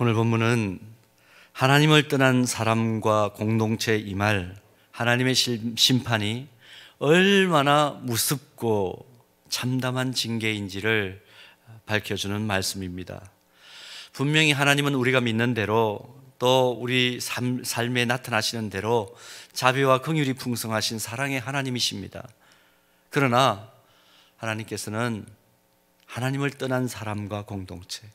오늘 본문은 하나님을 떠난 사람과 공동체에 임할 하나님의 심판이 얼마나 무섭고 참담한 징계인지를 밝혀주는 말씀입니다. 분명히 하나님은 우리가 믿는 대로 또 우리 삶에 나타나시는 대로 자비와 긍휼이 풍성하신 사랑의 하나님이십니다. 그러나 하나님께서는 하나님을 떠난 사람과 공동체,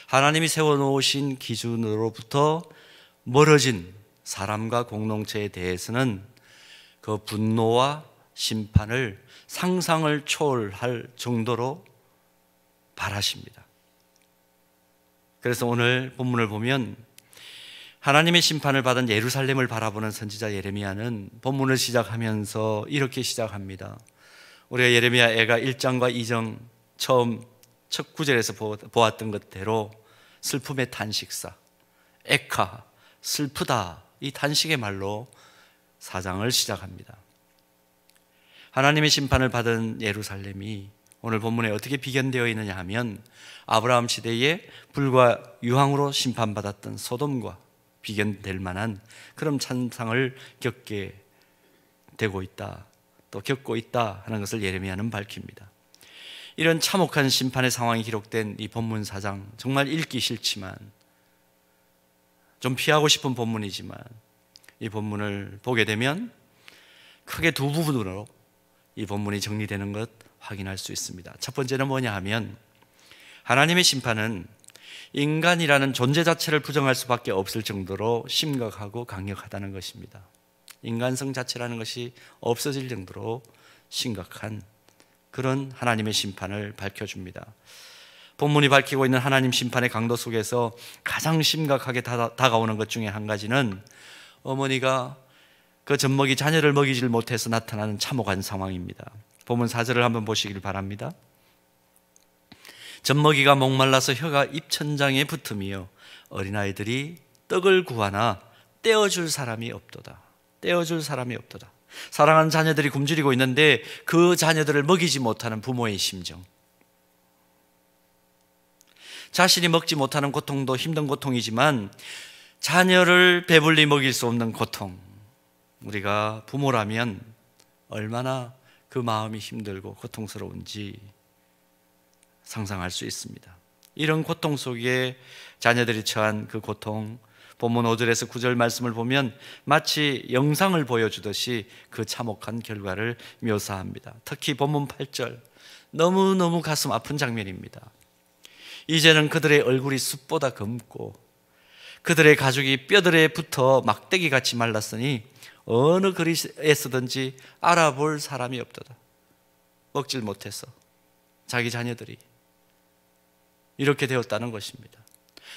하나님이 세워놓으신 기준으로부터 멀어진 사람과 공동체에 대해서는 그 분노와 심판을 상상을 초월할 정도로 바라십니다. 그래서 오늘 본문을 보면 하나님의 심판을 받은 예루살렘을 바라보는 선지자 예레미야는 본문을 시작하면서 이렇게 시작합니다. 우리가 예레미야가 1장과 2장 처음 첫 구절에서 보았던 것대로 슬픔의 탄식사, 에카, 슬프다, 이 탄식의 말로 4장을 시작합니다. 하나님의 심판을 받은 예루살렘이 오늘 본문에 어떻게 비견되어 있느냐 하면 아브라함 시대에 불과 유황으로 심판받았던 소돔과 비견될 만한 그런 찬상을 겪게 되고 있다, 또 겪고 있다 하는 것을 예레미야는 밝힙니다. 이런 참혹한 심판의 상황이 기록된 이 본문 4장, 정말 읽기 싫지만 좀 피하고 싶은 본문이지만 이 본문을 보게 되면 크게 두 부분으로 이 본문이 정리되는 것 확인할 수 있습니다. 첫 번째는 뭐냐 하면 하나님의 심판은 인간이라는 존재 자체를 부정할 수밖에 없을 정도로 심각하고 강력하다는 것입니다. 인간성 자체라는 것이 없어질 정도로 심각한 그런 하나님의 심판을 밝혀줍니다. 본문이 밝히고 있는 하나님 심판의 강도 속에서 가장 심각하게 다가오는 것 중에 한 가지는 어머니가 그 젖먹이 자녀를 먹이질 못해서 나타나는 참혹한 상황입니다. 본문 4절을 한번 보시길 바랍니다. 젖먹이가 목말라서 혀가 입천장에 붙으며 어린아이들이 떡을 구하나 떼어줄 사람이 없도다. 떼어줄 사람이 없도다. 사랑하는 자녀들이 굶주리고 있는데 그 자녀들을 먹이지 못하는 부모의 심정, 자신이 먹지 못하는 고통도 힘든 고통이지만 자녀를 배불리 먹일 수 없는 고통, 우리가 부모라면 얼마나 그 마음이 힘들고 고통스러운지 상상할 수 있습니다. 이런 고통 속에 자녀들이 처한 그 고통, 본문 5절에서 9절 말씀을 보면 마치 영상을 보여주듯이 그 참혹한 결과를 묘사합니다. 특히 본문 8절, 너무너무 가슴 아픈 장면입니다. 이제는 그들의 얼굴이 숯보다 검고 그들의 가죽이 뼈들에 붙어 막대기같이 말랐으니 어느 그릇에서든지 알아볼 사람이 없도다. 먹질 못해서 자기 자녀들이 이렇게 되었다는 것입니다.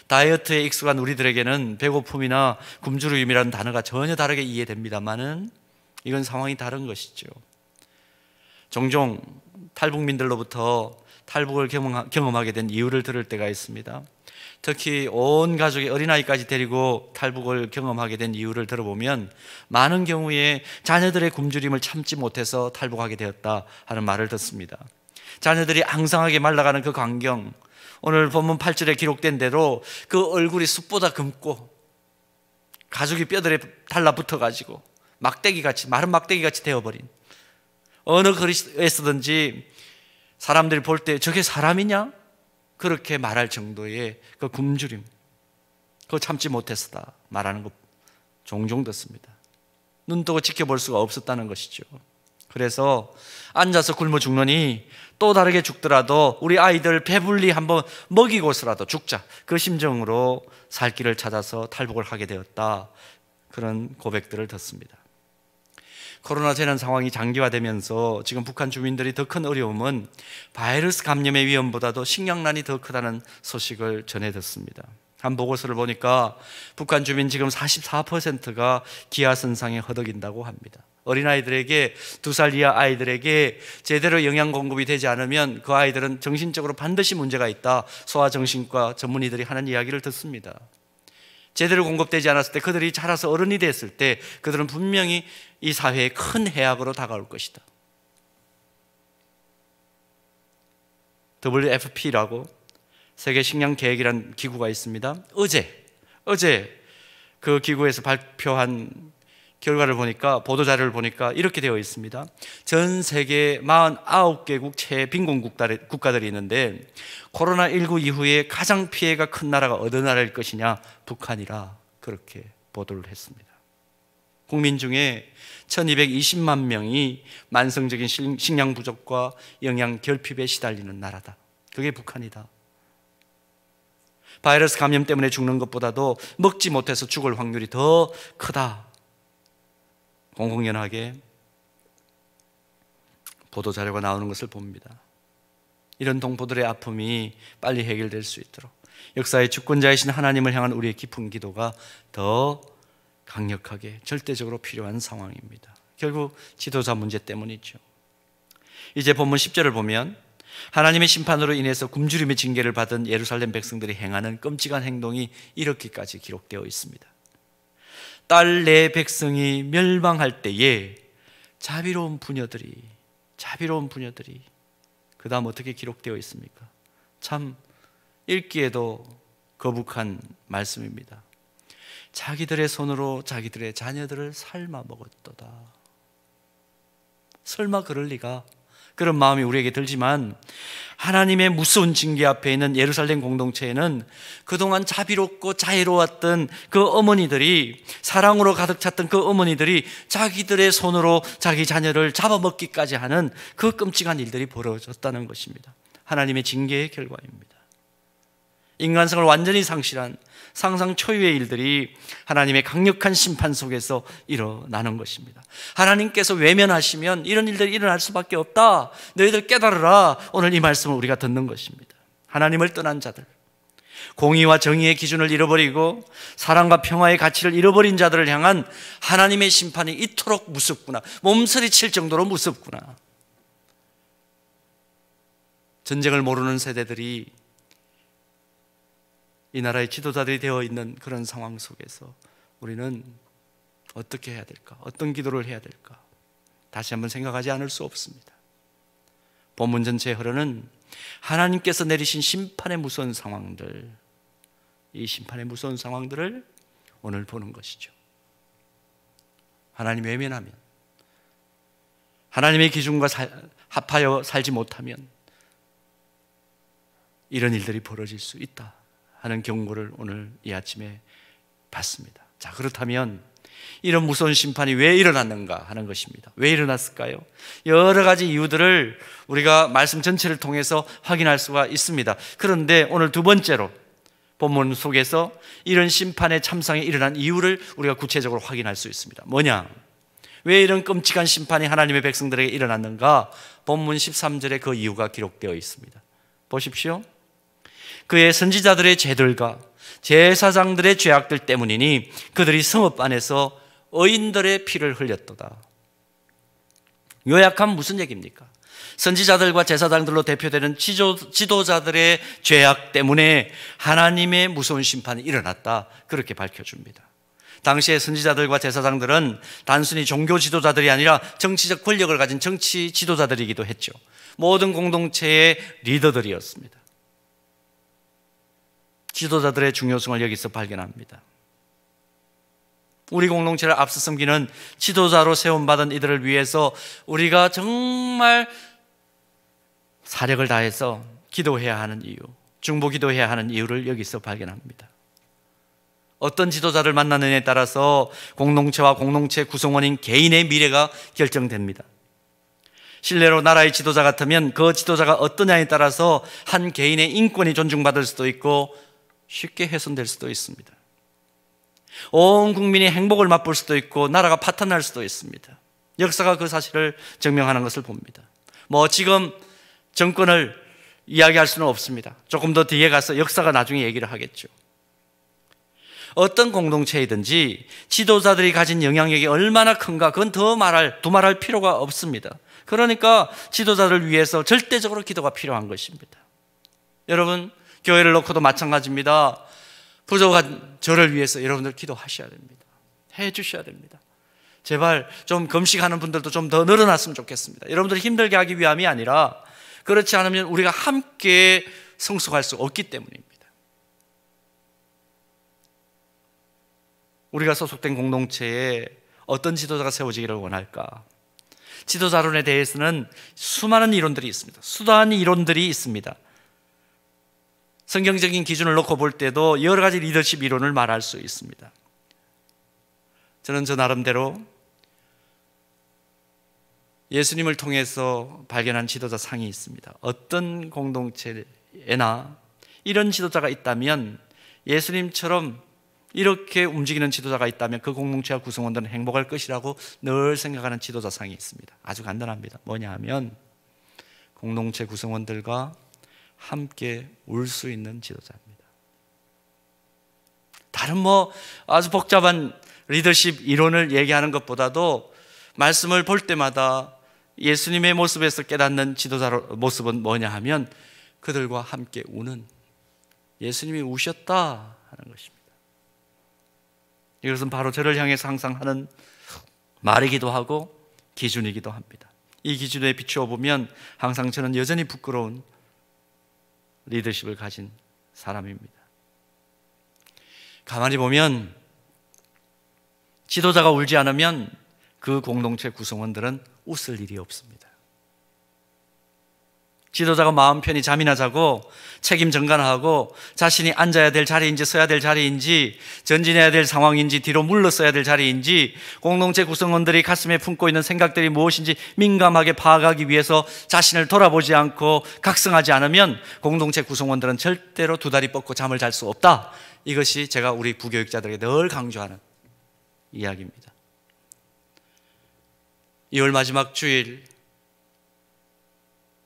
다이어트에 익숙한 우리들에게는 배고픔이나 굶주림이라는 단어가 전혀 다르게 이해됩니다만은 이건 상황이 다른 것이죠. 종종 탈북민들로부터 탈북을 경험하게 된 이유를 들을 때가 있습니다. 특히 온 가족이 어린아이까지 데리고 탈북을 경험하게 된 이유를 들어보면 많은 경우에 자녀들의 굶주림을 참지 못해서 탈북하게 되었다 하는 말을 듣습니다. 자녀들이 앙상하게 말라가는 그 광경, 오늘 본문 8절에 기록된 대로 그 얼굴이 숯보다 검고 가죽이 뼈들에 달라붙어가지고 막대기같이, 마른 막대기같이 되어버린, 어느 그릇에서든지 사람들이 볼 때 저게 사람이냐? 그렇게 말할 정도의 그 굶주림, 그거 참지 못해서다 말하는 거 종종 듣습니다. 눈 뜨고 지켜볼 수가 없었다는 것이죠. 그래서 앉아서 굶어 죽느니 또 다르게 죽더라도 우리 아이들 배불리 한번 먹이고서라도 죽자, 그 심정으로 살 길을 찾아서 탈북을 하게 되었다, 그런 고백들을 듣습니다. 코로나 재난 상황이 장기화되면서 지금 북한 주민들이 더 큰 어려움은 바이러스 감염의 위험보다도 식량난이 더 크다는 소식을 전해 듣습니다. 한 보고서를 보니까 북한 주민 지금 44%가 기아선상에 허덕인다고 합니다. 어린아이들에게, 2살 이하 아이들에게 제대로 영양 공급이 되지 않으면 그 아이들은 정신적으로 반드시 문제가 있다, 소아정신과 전문의들이 하는 이야기를 듣습니다. 제대로 공급되지 않았을 때, 그들이 자라서 어른이 됐을 때 그들은 분명히 이 사회에 큰 해악으로 다가올 것이다. WFP라고 세계 식량 계획이라는 기구가 있습니다. 어제 그 기구에서 발표한 결과를 보니까, 보도 자료를 보니까 이렇게 되어 있습니다. 전 세계 49개국 최빈곤 국가들이 있는데 코로나19 이후에 가장 피해가 큰 나라가 어느 나라일 것이냐? 북한이라 그렇게 보도를 했습니다. 국민 중에 1220만 명이 만성적인 식량 부족과 영양 결핍에 시달리는 나라다. 그게 북한이다. 바이러스 감염 때문에 죽는 것보다도 먹지 못해서 죽을 확률이 더 크다. 공공연하게 보도자료가 나오는 것을 봅니다. 이런 동포들의 아픔이 빨리 해결될 수 있도록 역사의 주권자이신 하나님을 향한 우리의 깊은 기도가 더 강력하게 절대적으로 필요한 상황입니다. 결국 지도자 문제 때문이죠. 이제 본문 10절을 보면 하나님의 심판으로 인해서 굶주림의 징계를 받은 예루살렘 백성들이 행하는 끔찍한 행동이 이렇게까지 기록되어 있습니다. 딸 내 백성이 멸망할 때에 자비로운 부녀들이 그 다음 어떻게 기록되어 있습니까? 참 읽기에도 거북한 말씀입니다. 자기들의 손으로 자기들의 자녀들을 삶아 먹었도다. 설마 그럴 리가? 그런 마음이 우리에게 들지만 하나님의 무서운 징계 앞에 있는 예루살렘 공동체에는 그동안 자비롭고 자애로웠던 그 어머니들이, 사랑으로 가득 찼던 그 어머니들이 자기들의 손으로 자기 자녀를 잡아먹기까지 하는 그 끔찍한 일들이 벌어졌다는 것입니다. 하나님의 징계의 결과입니다. 인간성을 완전히 상실한 상상 초유의 일들이 하나님의 강력한 심판 속에서 일어나는 것입니다. 하나님께서 외면하시면 이런 일들이 일어날 수밖에 없다. 너희들 깨달으라. 오늘 이 말씀을 우리가 듣는 것입니다. 하나님을 떠난 자들, 공의와 정의의 기준을 잃어버리고 사랑과 평화의 가치를 잃어버린 자들을 향한 하나님의 심판이 이토록 무섭구나. 몸서리칠 정도로 무섭구나. 전쟁을 모르는 세대들이 이 나라의 지도자들이 되어 있는 그런 상황 속에서 우리는 어떻게 해야 될까? 어떤 기도를 해야 될까? 다시 한번 생각하지 않을 수 없습니다. 본문 전체에 흐르는 하나님께서 내리신 심판의 무서운 상황들, 이 심판의 무서운 상황들을 오늘 보는 것이죠. 하나님 외면하면, 하나님의 기준과 합하여 살지 못하면 이런 일들이 벌어질 수 있다 하는 경고를 오늘 이 아침에 받습니다. 자, 그렇다면 이런 무서운 심판이 왜 일어났는가 하는 것입니다. 왜 일어났을까요? 여러 가지 이유들을 우리가 말씀 전체를 통해서 확인할 수가 있습니다. 그런데 오늘 두 번째로 본문 속에서 이런 심판의 참상이 일어난 이유를 우리가 구체적으로 확인할 수 있습니다. 뭐냐? 왜 이런 끔찍한 심판이 하나님의 백성들에게 일어났는가? 본문 13절에 그 이유가 기록되어 있습니다. 보십시오. 그의 선지자들의 죄들과 제사장들의 죄악들 때문이니 그들이 성읍 안에서 의인들의 피를 흘렸도다. 요약하면 무슨 얘기입니까? 선지자들과 제사장들로 대표되는 지도자들의 죄악 때문에 하나님의 무서운 심판이 일어났다. 그렇게 밝혀줍니다. 당시의 선지자들과 제사장들은 단순히 종교 지도자들이 아니라 정치적 권력을 가진 정치 지도자들이기도 했죠. 모든 공동체의 리더들이었습니다. 지도자들의 중요성을 여기서 발견합니다. 우리 공동체를 앞서 섬기는 지도자로 세움받은 이들을 위해서 우리가 정말 사력을 다해서 기도해야 하는 이유, 중보기도해야 하는 이유를 여기서 발견합니다. 어떤 지도자를 만나느냐에 따라서 공동체와 공동체 구성원인 개인의 미래가 결정됩니다. 실례로 나라의 지도자 같으면 그 지도자가 어떠냐에 따라서 한 개인의 인권이 존중받을 수도 있고 쉽게 훼손될 수도 있습니다. 온 국민이 행복을 맛볼 수도 있고 나라가 파탄날 수도 있습니다. 역사가 그 사실을 증명하는 것을 봅니다. 지금 정권을 이야기할 수는 없습니다. 조금 더 뒤에 가서 역사가 나중에 얘기를 하겠죠. 어떤 공동체이든지 지도자들이 가진 영향력이 얼마나 큰가 그건 두말할 필요가 없습니다. 그러니까 지도자를 위해서 절대적으로 기도가 필요한 것입니다. 여러분, 교회를 놓고도 마찬가지입니다. 부족한 저를 위해서 여러분들 기도하셔야 됩니다. 해 주셔야 됩니다. 제발 좀 금식하는 분들도 좀 더 늘어났으면 좋겠습니다. 여러분들 힘들게 하기 위함이 아니라 그렇지 않으면 우리가 함께 성숙할 수 없기 때문입니다. 우리가 소속된 공동체에 어떤 지도자가 세워지기를 원할까? 지도자론에 대해서는 수많은 이론들이 있습니다. 수많은 이론들이 있습니다. 성경적인 기준을 놓고 볼 때도 여러 가지 리더십 이론을 말할 수 있습니다. 저는 저 나름대로 예수님을 통해서 발견한 지도자 상이 있습니다. 어떤 공동체에나 이런 지도자가 있다면, 예수님처럼 이렇게 움직이는 지도자가 있다면 그 공동체와 구성원들은 행복할 것이라고 늘 생각하는 지도자 상이 있습니다. 아주 간단합니다. 뭐냐 하면 공동체 구성원들과 함께 울 수 있는 지도자입니다. 다른 아주 복잡한 리더십 이론을 얘기하는 것보다도 말씀을 볼 때마다 예수님의 모습에서 깨닫는 지도자 모습은 뭐냐 하면 그들과 함께 우는, 예수님이 우셨다 하는 것입니다. 이것은 바로 저를 향해서 항상 하는 말이기도 하고 기준이기도 합니다. 이 기준에 비추어 보면 항상 저는 여전히 부끄러운 리더십을 가진 사람입니다. 가만히 보면 지도자가 울지 않으면 그 공동체 구성원들은 웃을 일이 없습니다. 지도자가 마음 편히 잠이나 자고 책임 전가하고 자신이 앉아야 될 자리인지 서야 될 자리인지 전진해야 될 상황인지 뒤로 물러서야 될 자리인지 공동체 구성원들이 가슴에 품고 있는 생각들이 무엇인지 민감하게 파악하기 위해서 자신을 돌아보지 않고 각성하지 않으면 공동체 구성원들은 절대로 두 다리 뻗고 잠을 잘 수 없다. 이것이 제가 우리 부교육자들에게 늘 강조하는 이야기입니다. 2월 마지막 주일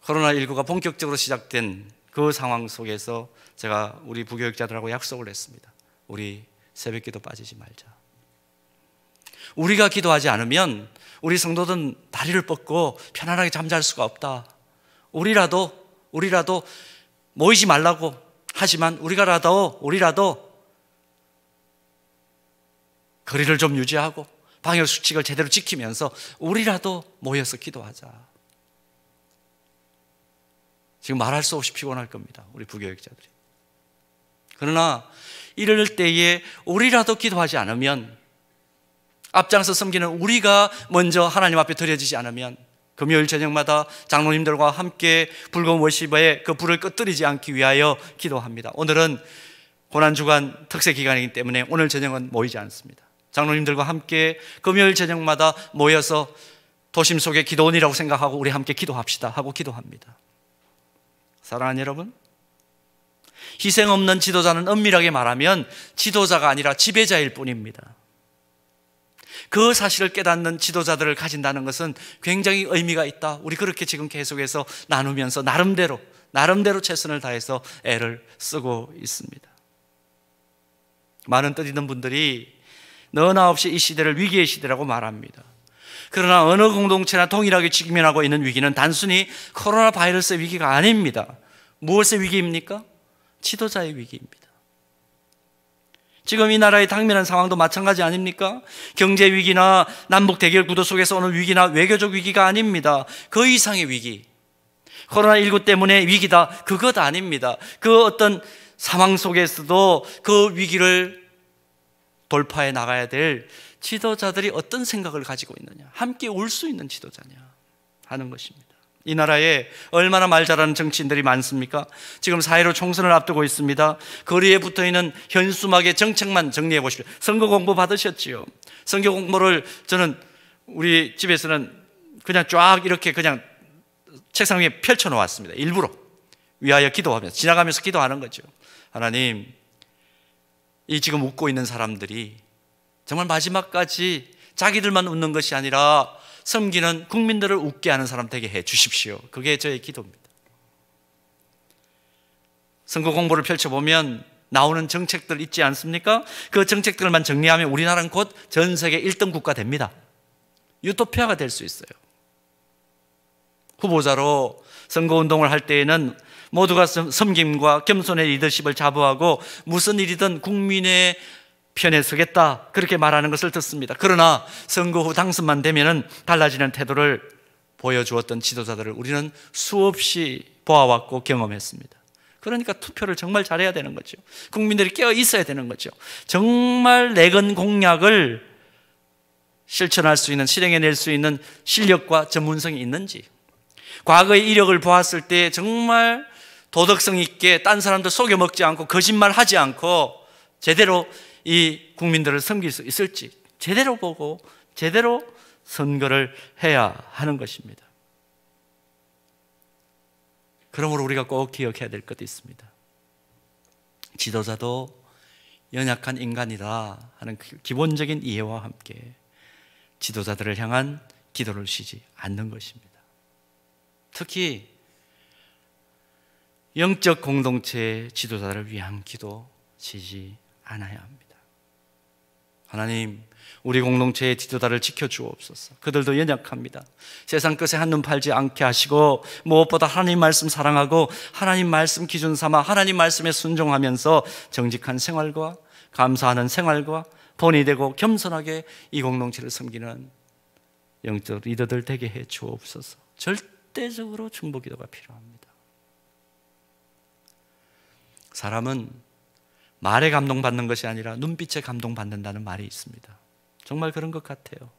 코로나19가 본격적으로 시작된 그 상황 속에서 제가 우리 부교육자들하고 약속을 했습니다. 우리 새벽기도 빠지지 말자. 우리가 기도하지 않으면 우리 성도들은 다리를 뻗고 편안하게 잠잘 수가 없다. 우리라도 모이지 말라고 하지만 우리라도 거리를 좀 유지하고 방역수칙을 제대로 지키면서 우리라도 모여서 기도하자. 지금 말할 수 없이 피곤할 겁니다, 우리 부교육자들이. 그러나 이럴 때에 우리라도 기도하지 않으면, 앞장서 섬기는 우리가 먼저 하나님 앞에 드려지지 않으면, 금요일 저녁마다 장로님들과 함께 불금 워십에 그 불을 꺼뜨리지 않기 위하여 기도합니다. 오늘은 고난주간 특세 기간이기 때문에 오늘 저녁은 모이지 않습니다. 장로님들과 함께 금요일 저녁마다 모여서 도심 속의 기도원이라고 생각하고 우리 함께 기도합시다 하고 기도합니다. 사랑하는 여러분, 희생 없는 지도자는 엄밀하게 말하면 지도자가 아니라 지배자일 뿐입니다. 그 사실을 깨닫는 지도자들을 가진다는 것은 굉장히 의미가 있다. 우리 그렇게 지금 계속해서 나누면서 나름대로 최선을 다해서 애를 쓰고 있습니다. 많은 뜻 있는 분들이 너나 없이 이 시대를 위기의 시대라고 말합니다. 그러나 어느 공동체나 동일하게 직면하고 있는 위기는 단순히 코로나 바이러스의 위기가 아닙니다. 무엇의 위기입니까? 지도자의 위기입니다. 지금 이 나라의 당면한 상황도 마찬가지 아닙니까? 경제 위기나 남북 대결 구도 속에서 오는 위기나 외교적 위기가 아닙니다. 그 이상의 위기, 코로나19 때문에 위기다, 그것 아닙니다. 그 어떤 상황 속에서도 그 위기를 돌파해 나가야 될 지도자들이 어떤 생각을 가지고 있느냐, 함께 울 수 있는 지도자냐 하는 것입니다. 이 나라에 얼마나 말 잘하는 정치인들이 많습니까? 지금 4.15 총선을 앞두고 있습니다. 거리에 붙어있는 현수막의 정책만 정리해 보십시오. 선거 공보 받으셨지요? 선거 공보를 저는 우리 집에서는 그냥 쫙 이렇게 그냥 책상 위에 펼쳐 놓았습니다. 일부러 위하여 기도하면서, 지나가면서 기도하는 거죠. 하나님, 이 지금 웃고 있는 사람들이 정말 마지막까지 자기들만 웃는 것이 아니라 섬기는 국민들을 웃게 하는 사람 되게 해 주십시오. 그게 저의 기도입니다. 선거 공보를 펼쳐보면 나오는 정책들 있지 않습니까? 그 정책들만 정리하면 우리나라는 곧 전 세계 1등 국가 됩니다. 유토피아가 될 수 있어요. 후보자로 선거운동을 할 때에는 모두가 섬김과 겸손의 리더십을 자부하고 무슨 일이든 국민의 편에 서겠다, 그렇게 말하는 것을 듣습니다. 그러나 선거 후 당선만 되면은 달라지는 태도를 보여주었던 지도자들을 우리는 수없이 보아왔고 경험했습니다. 그러니까 투표를 정말 잘해야 되는 거죠. 국민들이 깨어 있어야 되는 거죠. 정말 내건 공약을 실천할 수 있는, 실행해낼 수 있는 실력과 전문성이 있는지, 과거의 이력을 보았을 때 정말 도덕성 있게 딴 사람들 속여먹지 않고 거짓말하지 않고 제대로 이 국민들을 섬길 수 있을지 제대로 보고 제대로 선거를 해야 하는 것입니다. 그러므로 우리가 꼭 기억해야 될 것도 있습니다. 지도자도 연약한 인간이다 하는 기본적인 이해와 함께 지도자들을 향한 기도를 쉬지 않는 것입니다. 특히 영적 공동체의 지도자를 위한 기도 쉬지 않아야 합니다. 하나님, 우리 공동체의 지도자를 지켜주옵소서. 그들도 연약합니다. 세상 것에 한눈 팔지 않게 하시고 무엇보다 하나님 말씀 사랑하고 하나님 말씀 기준 삼아 하나님 말씀에 순종하면서 정직한 생활과 감사하는 생활과 본이 되고 겸손하게 이 공동체를 섬기는 영적 리더들 되게 해 주옵소서. 절대적으로 중보기도가 필요합니다. 사람은 말에 감동받는 것이 아니라 눈빛에 감동받는다는 말이 있습니다. 정말 그런 것 같아요.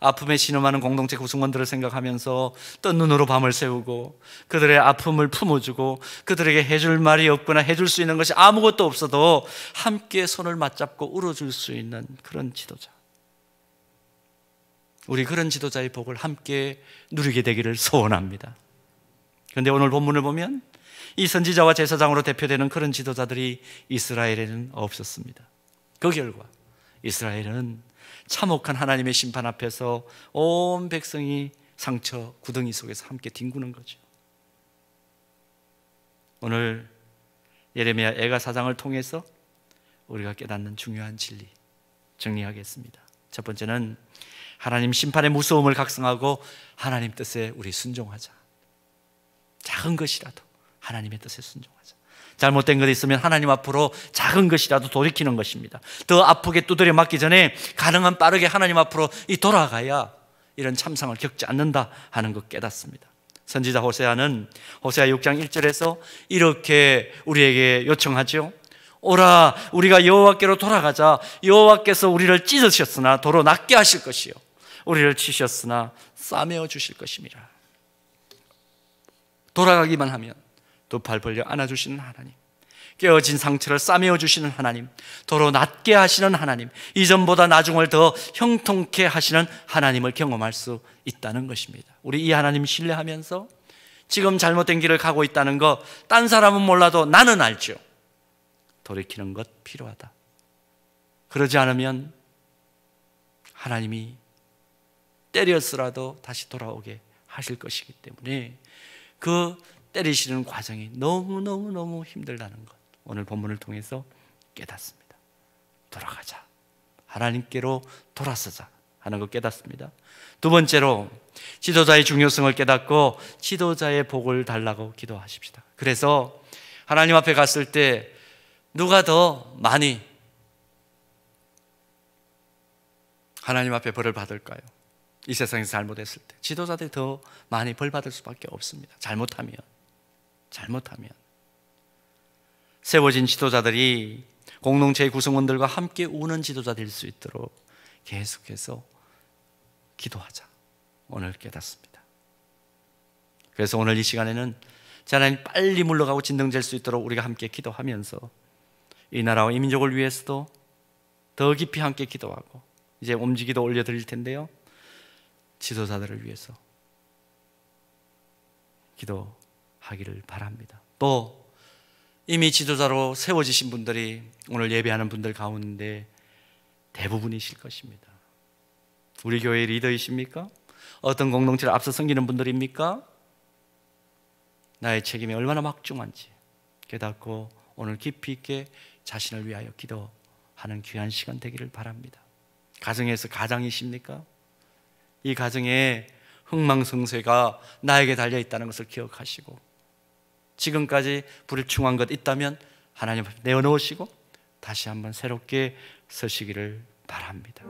아픔에 신음하는 공동체 구성원들을 생각하면서 뜬 눈으로 밤을 새우고 그들의 아픔을 품어주고 그들에게 해줄 말이 없거나 해줄 수 있는 것이 아무것도 없어도 함께 손을 맞잡고 울어줄 수 있는 그런 지도자, 우리 그런 지도자의 복을 함께 누리게 되기를 소원합니다. 그런데 오늘 본문을 보면 이 선지자와 제사장으로 대표되는 그런 지도자들이 이스라엘에는 없었습니다. 그 결과 이스라엘은 참혹한 하나님의 심판 앞에서 온 백성이 상처 구덩이 속에서 함께 뒹구는 거죠. 오늘 예레미야 애가 사장을 통해서 우리가 깨닫는 중요한 진리 정리하겠습니다. 첫 번째는 하나님 심판의 무서움을 각성하고 하나님 뜻에 우리 순종하자. 작은 것이라도 하나님의 뜻에 순종하자. 잘못된 것이 있으면 하나님 앞으로 작은 것이라도 돌이키는 것입니다. 더 아프게 두드려 맞기 전에 가능한 빠르게 하나님 앞으로 돌아가야 이런 참상을 겪지 않는다 하는 것 깨닫습니다. 선지자 호세아는 호세아 6장 1절에서 이렇게 우리에게 요청하죠. 오라, 우리가 여호와께로 돌아가자. 여호와께서 우리를 찢으셨으나 도로 낫게 하실 것이요 우리를 치셨으나 싸매어 주실 것임이라. 돌아가기만 하면 두 팔 벌려 안아주시는 하나님, 깨어진 상처를 싸매어 주시는 하나님, 도로 낫게 하시는 하나님, 이전보다 나중을 더 형통케 하시는 하나님을 경험할 수 있다는 것입니다. 우리 이 하나님 신뢰하면서 지금 잘못된 길을 가고 있다는 거 딴 사람은 몰라도 나는 알죠. 돌이키는 것 필요하다. 그러지 않으면 하나님이 때렸으라도 다시 돌아오게 하실 것이기 때문에 그 때리시는 과정이 너무너무 힘들다는 것, 오늘 본문을 통해서 깨닫습니다. 돌아가자, 하나님께로 돌아서자 하는 것 깨닫습니다. 두 번째로 지도자의 중요성을 깨닫고 지도자의 복을 달라고 기도하십시다. 그래서 하나님 앞에 갔을 때 누가 더 많이 하나님 앞에 벌을 받을까요? 이 세상에서 잘못했을 때 지도자들이 더 많이 벌 받을 수밖에 없습니다. 잘못하면 세워진 지도자들이 공동체의 구성원들과 함께 우는 지도자 될 수 있도록 계속해서 기도하자, 오늘 깨닫습니다. 그래서 오늘 이 시간에는 하나님 빨리 물러가고 진정될 수 있도록 우리가 함께 기도하면서 이 나라와 이 민족을 위해서도 더 깊이 함께 기도하고 이제 움직이도 올려드릴 텐데요, 지도자들을 위해서 기도하기를 바랍니다. 또 이미 지도자로 세워지신 분들이 오늘 예배하는 분들 가운데 대부분이실 것입니다. 우리 교회의 리더이십니까? 어떤 공동체를 앞서 섬기는 분들입니까? 나의 책임이 얼마나 막중한지 깨닫고 오늘 깊이 있게 자신을 위하여 기도하는 귀한 시간 되기를 바랍니다. 가정에서 가장이십니까? 이 가정에 흥망성쇠가 나에게 달려있다는 것을 기억하시고 지금까지 불충한 것 있다면 하나님 앞에 내어놓으시고 다시 한번 새롭게 서시기를 바랍니다.